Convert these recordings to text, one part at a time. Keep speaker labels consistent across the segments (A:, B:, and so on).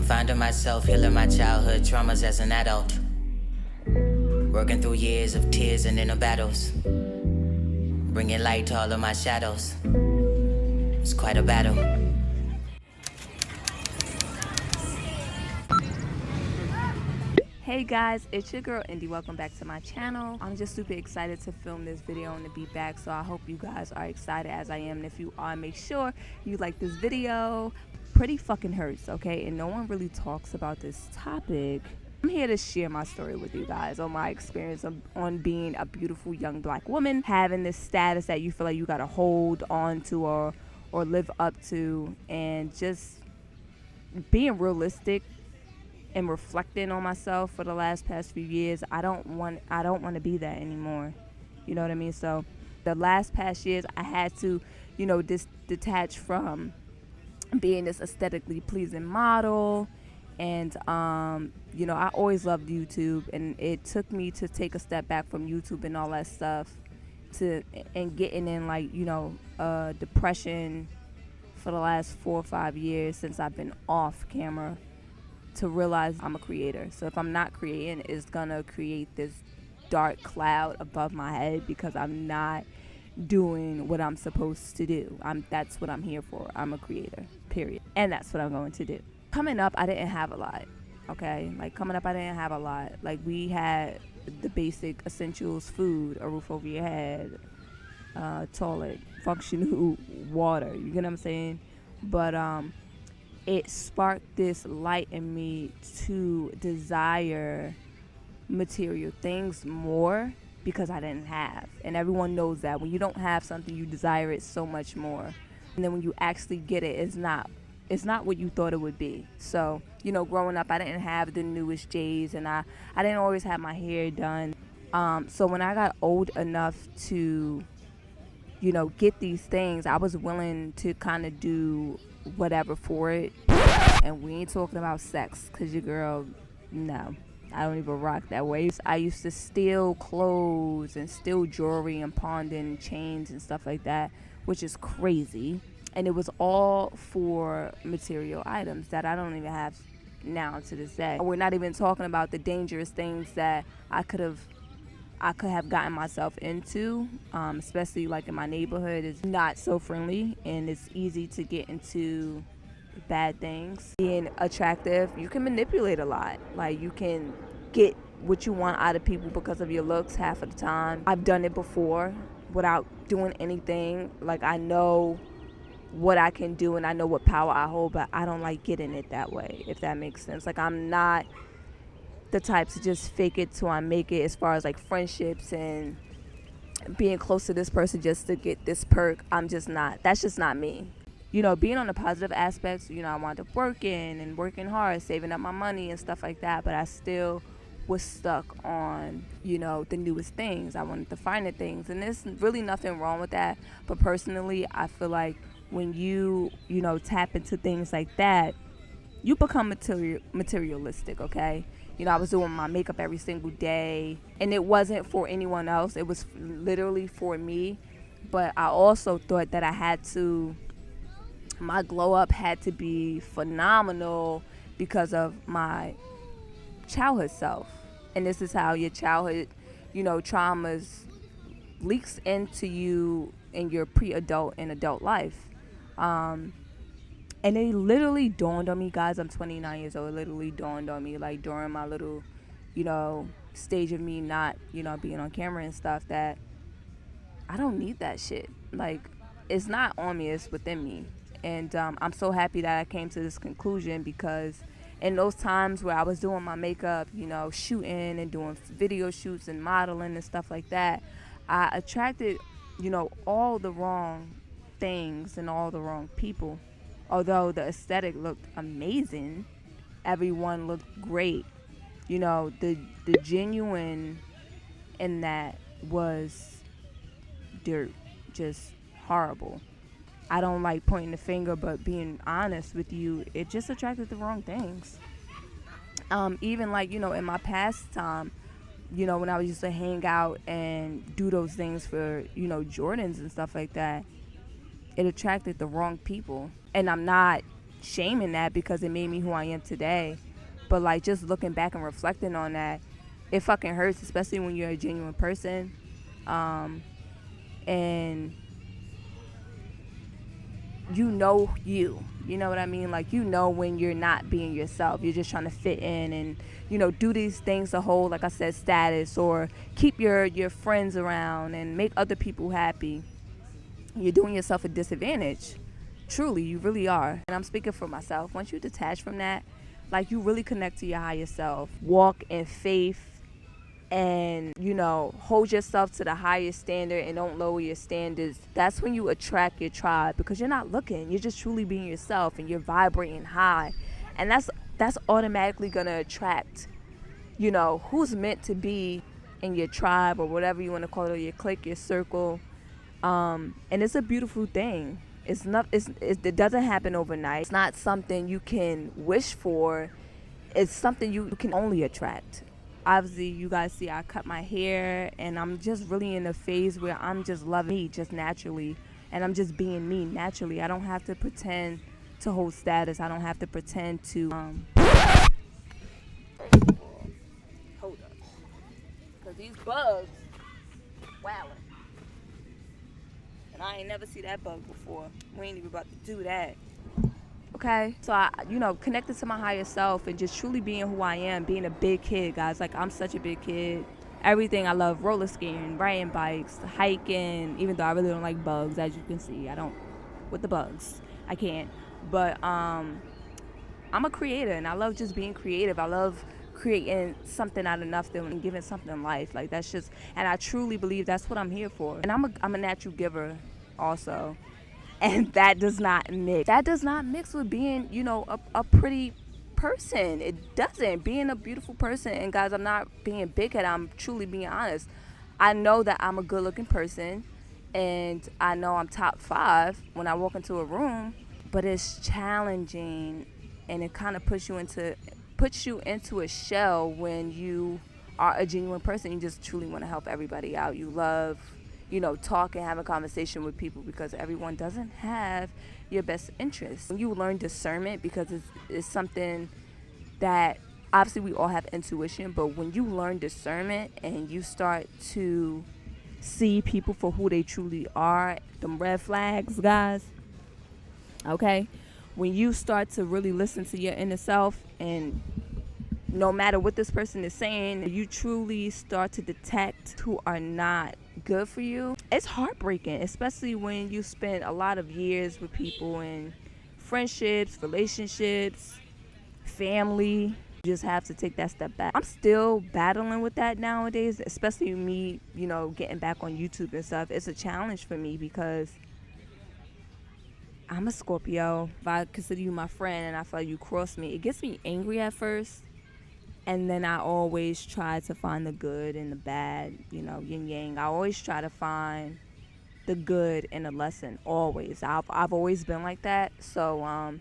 A: Finding myself healing my childhood traumas as an adult. Working through years of tears and inner battles. Bringing light to all of my shadows. It's quite a battle.
B: Hey guys, it's your girl Indy. Welcome back to my channel. I'm just super excited to film this video and to be back, so I hope you guys are excited as I am. And if you are, make sure you like this video. Pretty fucking hurts, okay? And no one really talks about this topic. I'm here to share my story with you guys on my experience on being a beautiful young black woman, having this status that you feel like you gotta hold on to or live up to, and just being realistic and reflecting on myself for the past few years. I don't want to be that anymore. You know what I mean? So the past years I had to, detach from being this aesthetically pleasing model. And I always loved YouTube, and it took me to take a step back from YouTube and all that stuff and getting in depression for the last 4 or 5 years since I've been off camera, to realize I'm a creator. So if I'm not creating, it's gonna create this dark cloud above my head because I'm not doing what I'm supposed to do. That's what I'm here for. I'm a creator, period. And that's what I'm going to do. Coming up, I didn't have a lot, okay? Like, we had the basic essentials: food, a roof over your head, toilet, functional water, you get what I'm saying? But it sparked this light in me to desire material things more because I didn't have. And everyone knows that when you don't have something, you desire it so much more. And then when you actually get it, it's not what you thought it would be. So, growing up, I didn't have the newest J's, and I didn't always have my hair done. So when I got old enough to, get these things, I was willing to kind of do whatever for it. And we ain't talking about sex, because your girl, no, I don't even rock that way. I used to steal clothes and steal jewelry and pawn in chains and stuff like that, which is crazy. And it was all for material items that I don't even have now to this day. We're not even talking about the dangerous things that I could have gotten myself into, especially like in my neighborhood. It's not so friendly, and it's easy to get into bad things. Being attractive, you can manipulate a lot. Like, you can get what you want out of people because of your looks half of the time. I've done it before without doing anything. Like, I know what I can do and I know what power I hold, but I don't like getting it that way, if that makes sense. Like, I'm not the type to just fake it till I make it, as far as like friendships and being close to this person just to get this perk. That's just not me. Being on the positive aspects, I wound up working hard, saving up my money and stuff like that, but I still was stuck on, the newest things. I wanted the finer things, and there's really nothing wrong with that. But personally, I feel like when you tap into things like that, you become materialistic, okay? I was doing my makeup every single day, and it wasn't for anyone else. It was literally for me. But I also thought that my glow up had to be phenomenal because of my childhood self. And this is how your childhood, traumas leaks into you in your pre-adult and adult life. And it literally dawned on me, guys. I'm 29 years old. It literally dawned on me, like, during my little, stage of me not, being on camera and stuff, that I don't need that shit. Like, it's not on me, it's within me. And I'm so happy that I came to this conclusion, because in those times where I was doing my makeup, shooting and doing video shoots and modeling and stuff like that, I attracted, all the wrong things and all the wrong people. Although the aesthetic looked amazing, everyone looked great, the genuine in that was dirt, just horrible. I don't like pointing the finger, but being honest with you, it just attracted the wrong things. Even like, in my past time, when I used to hang out and do those things for, Jordans and stuff like that, it attracted the wrong people. And I'm not shaming that because it made me who I am today. But like just looking back and reflecting on that, it fucking hurts, especially when you're a genuine person. And you know what I mean? Like, you know when you're not being yourself. You're just trying to fit in and, do these things to hold, like I said, status, or keep your friends around and make other people happy. You're doing yourself a disadvantage. Truly, you really are. And I'm speaking for myself. Once you detach from that, like, you really connect to your higher self. Walk in faith and, hold yourself to the highest standard and don't lower your standards. That's when you attract your tribe, because you're not looking. You're just truly being yourself and you're vibrating high. And that's automatically going to attract, who's meant to be in your tribe or whatever you want to call it, or your clique, your circle. And it's a beautiful thing. It doesn't happen overnight. It's not something you can wish for. It's something you can only attract. Obviously, you guys see I cut my hair, and I'm just really in a phase where I'm just loving me just naturally, and I'm just being me naturally. I don't have to pretend to hold status. I don't have to pretend to hold up, because these bugs wowing. And I ain't never see that bug before. We ain't even about to do that. Okay? So I, connected to my higher self and just truly being who I am, being a big kid, guys. Like, I'm such a big kid. Everything I love, roller skating, riding bikes, hiking, even though I really don't like bugs, as you can see. I don't, with the bugs, I can't. But I'm a creator, and I love just being creative. I love creating something out of nothing and giving something life. Like, that's just, and I truly believe that's what I'm here for. And I'm a natural giver also. And that does not mix with being, a pretty person. It doesn't. Being a beautiful person. And guys, I'm not being big-headed. I'm truly being honest. I know that I'm a good-looking person, and I know I'm top 5 when I walk into a room, but it's challenging, and it kind of puts you into a shell when you are a genuine person. You just truly want to help everybody out. You love, talk and have a conversation with people, because everyone doesn't have your best interest. When you learn discernment, because it's something that obviously we all have intuition, but when you learn discernment and you start to see people for who they truly are, them red flags, guys, okay? When you start to really listen to your inner self, and no matter what this person is saying, you truly start to detect who are not good for you. It's heartbreaking, especially when you spend a lot of years with people in friendships, relationships, family. You just have to take that step back. I'm still battling with that nowadays, especially me, getting back on YouTube and stuff. It's a challenge for me because I'm a Scorpio. If I consider you my friend and I feel like you cross me, it gets me angry at first. And then I always try to find the good and the bad, yin yang. I always try to find the good in a lesson, always. I've always been like that. So,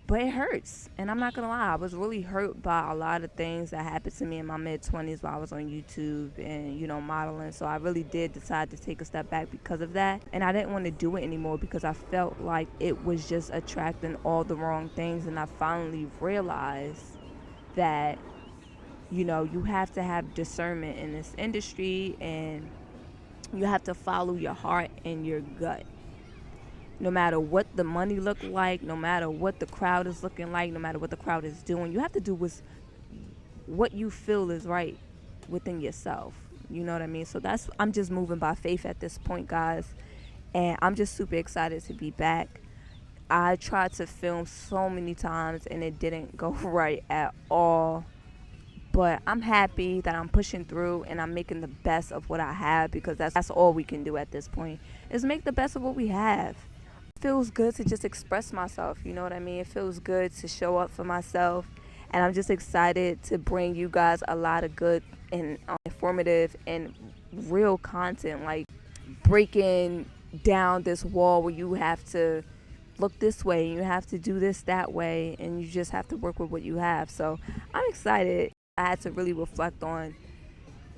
B: but it hurts. And I'm not going to lie, I was really hurt by a lot of things that happened to me in my mid-20s while I was on YouTube and, modeling. So I really did decide to take a step back because of that. And I didn't want to do it anymore because I felt like it was just attracting all the wrong things. And I finally realized that, you have to have discernment in this industry, and you have to follow your heart and your gut. No matter what the money look like, no matter what the crowd is looking like, no matter what the crowd is doing, you have to do what you feel is right within yourself. You know what I mean? So I'm just moving by faith at this point, guys. And I'm just super excited to be back. I tried to film so many times and it didn't go right at all. But I'm happy that I'm pushing through and I'm making the best of what I have, because that's all we can do at this point, is make the best of what we have. It feels good to just express myself, you know what I mean? It feels good to show up for myself. And I'm just excited to bring you guys a lot of good and informative and real content, like breaking down this wall where you have to look this way and you have to do this that way, and you just have to work with what you have. So I'm excited. I had to really reflect on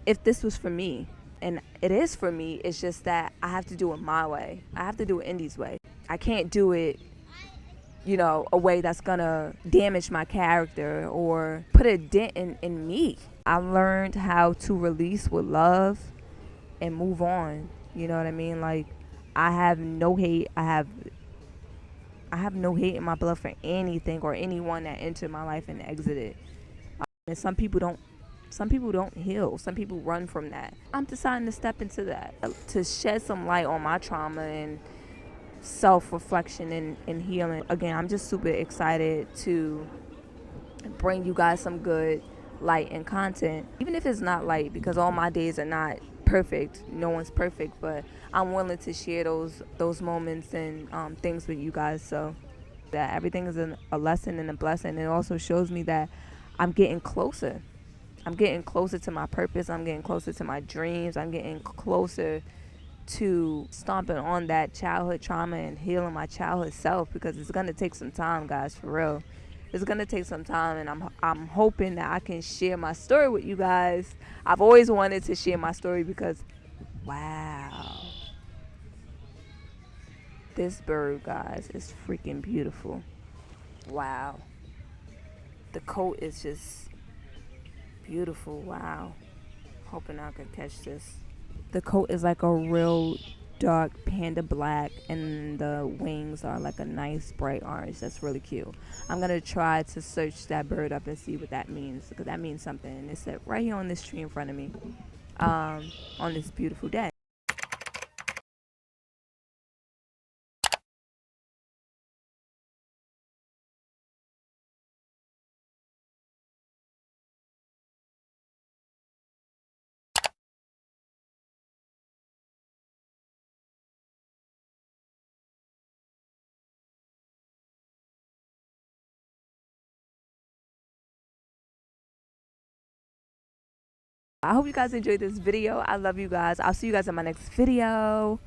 B: if this was for me, and it is for me. It's just that I have to do it my way. I have to do it INDY'S way. I can't do it you know, a way that's gonna damage my character or put a dent in me. I learned how to release with love and move on. You know what I mean? Like, I have no hate. I have no hate in my blood for anything or anyone that entered my life and exited. And some people don't. Some people don't heal. Some people run from that. I'm deciding to step into that, to shed some light on my trauma and self-reflection and healing. Again, I'm just super excited to bring you guys some good light and content, even if it's not light, because all my days are not perfect. No one's perfect, but I'm willing to share those moments and things with you guys, so that everything is a lesson and a blessing. It also shows me that I'm getting closer. I'm getting closer to my purpose. I'm getting closer to my dreams. I'm getting closer to stomping on that childhood trauma and healing my childhood self, because it's gonna take some time, guys, for real. It's gonna take some time, and I'm hoping that I can share my story with you guys. I've always wanted to share my story because, wow, this bird, guys, is freaking beautiful. Wow, the coat is just beautiful. Wow, hoping I could catch this. The coat is like a real dark panda black, and the wings are like a nice bright orange. That's really cute. I'm gonna try to search that bird up and see what that means, because that means something. And it's right here on this tree in front of me, on this beautiful day. I hope you guys enjoyed this video. I love you guys. I'll see you guys in my next video.